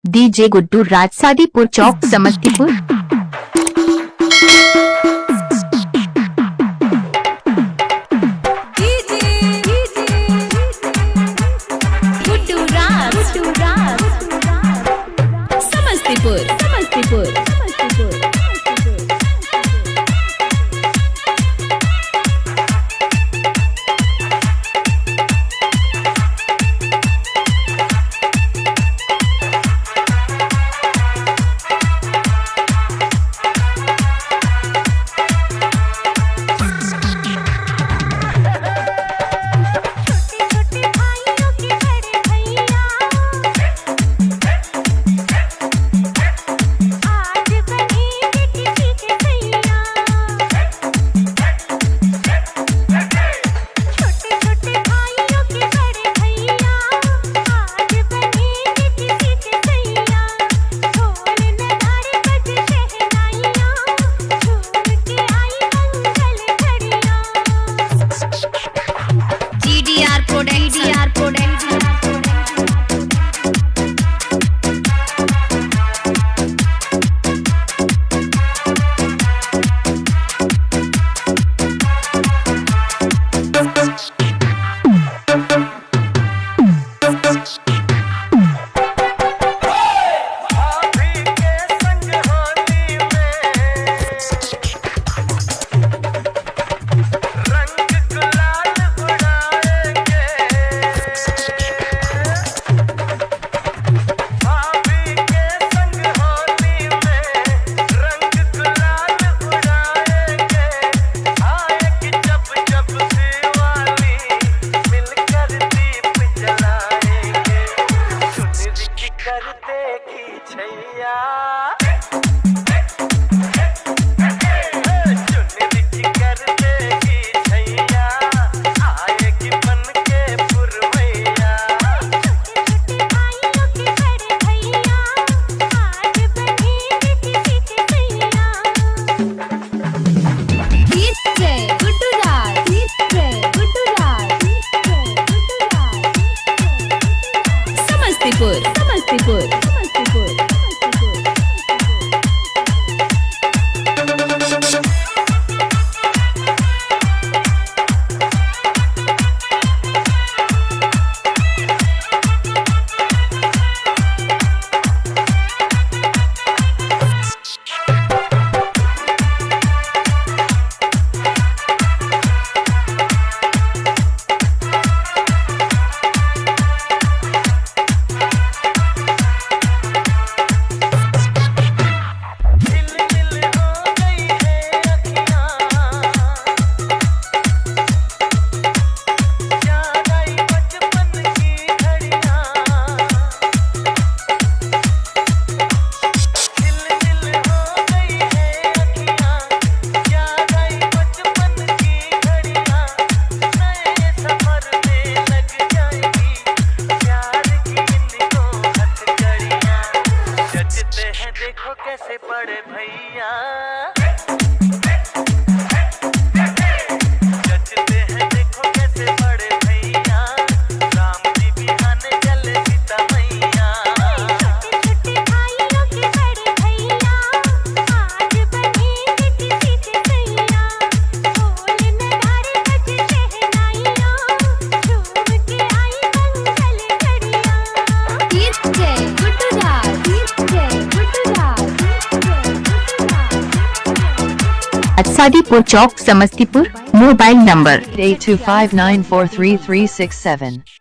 DJ Guddu Raj, Sadipur Chowk, Samastipur. Guddu राज, समस्तीपुर, समस्तीपुर। समस्तीपुर, समस्तीपुर। देखो कैसे पड़े भैया, जचते हैं देखो कैसे पड़े भैया, राम जी बिहाने चले सीता मैया। छोटे भाइयों के बड़े भैया, आज बनेंगे किसी के सैया, ढोल नगाड़े बजे शहनाइयाँ, झूम के आई मंगल घड़ियाँ। DJ Guddu Raj, Sadipur Chowk, Samastipur. Mobile number 8259433367।